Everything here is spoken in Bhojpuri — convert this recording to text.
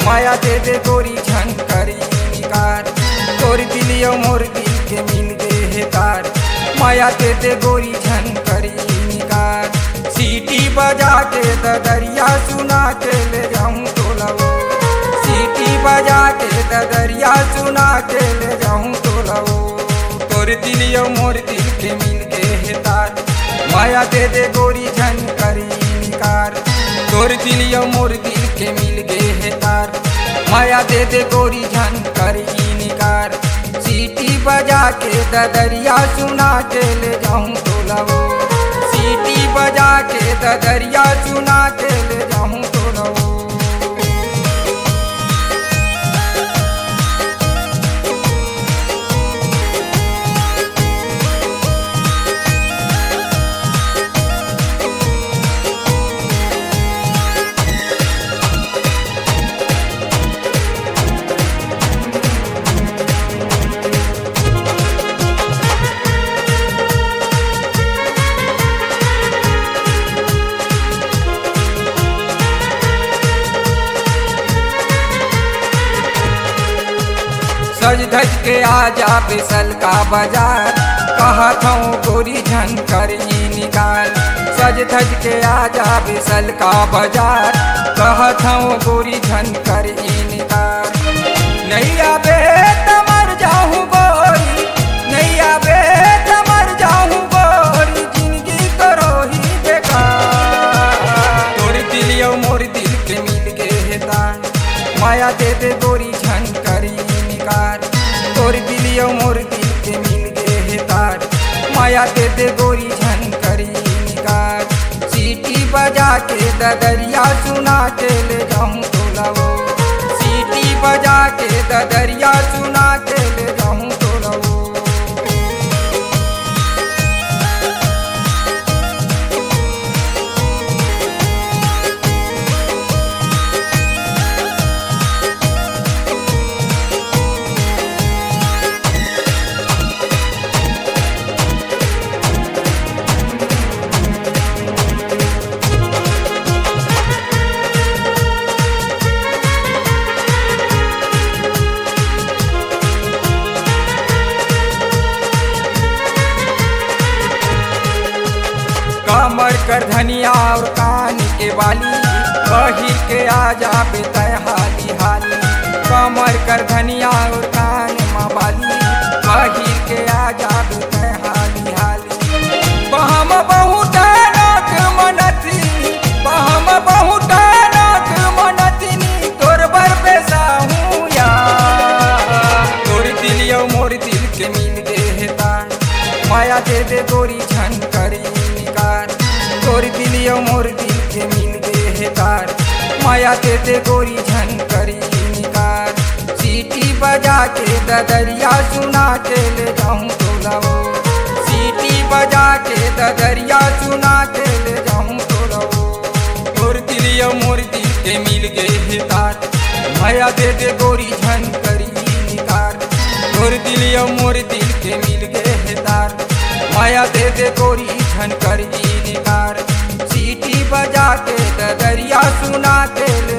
माया दे दे गोरी झनकरी निकार, तोर दिलियो मोर दिल के मिल गए है तार। माया दे दे गोरी झनकरी निकार, सीटी बजा के दरिया सुना के ले जाऊं तोलवो, सीटी बजा के दरिया सुना के ले जाऊं तोलवो। तोर दिलियो मोर दिल के मिल गए है तार, माया दे दे गोरी झनकरी निकार, तोर दिलियो मोर दिल के मिल गए है तार। माया दे दे गोरी झनकरी निकार, सीटी बजा के दरिया सुना के ले जाऊं तोलवो, सीटी बजा के दरिया सुना के ले जाऊं तोलवो। सज धज के आजा बिसल का बाजार, कहत हूँ गोरी झनकरी निकाल। सज धज के आजा बिसल का बाजार, कहत हूँ गोरी झनकरी निकाल। नहीं आबे त मर जाऊँ गोरी, नहीं आबे त मर जाऊँ गोरी, जिंदगी करो ही बेकार। तोर दिलियो मोर दिल के मिल गए है तार, माया दे दे गोरी झनकरी निकार, तोर दिलियो मोर दिल के मिल गए है तार। माया दे दे गोरी झनकरी निकार, सीटी बजा के दरिया सुना के ले जाऊं तोलवो, सीटी बजा के दरिया सुना के ले जाऊं तोलवो। कमर कर धनिया और कान के बाली, बहिर के आजा बेतय हाली हाली। कमर कर धनिया और कान माँ बाली, बहिर के आजा बेतय हाली हाली। बहम बहुत नाक मनथनी, बहम बहुत नाक मनथनी, तोर बर पैसा हूँ यार। तोर दिलियो मोर दिल के मिल गए है तार, माया दे दे गोरी झनकरी निकार, तोर दिलियो मोर दिल के मिल गए है तार। माया दे दे गोरी झनकरी निकार, सीटी बजा के दरिया सुना के ले जाऊं तोलवो, सीटी बजा के दरिया सुना के ले जाऊं तोलवो। तोर दिलियो मोर दिल के मिल गए है तार, माया दे दे गोरी झनकरी निकार, तोर दिलियो मोर दिल के मिल गए है तार। माया दे दे गोरी झनकरी निकार, सीटी बजा के दरिया सुना के ले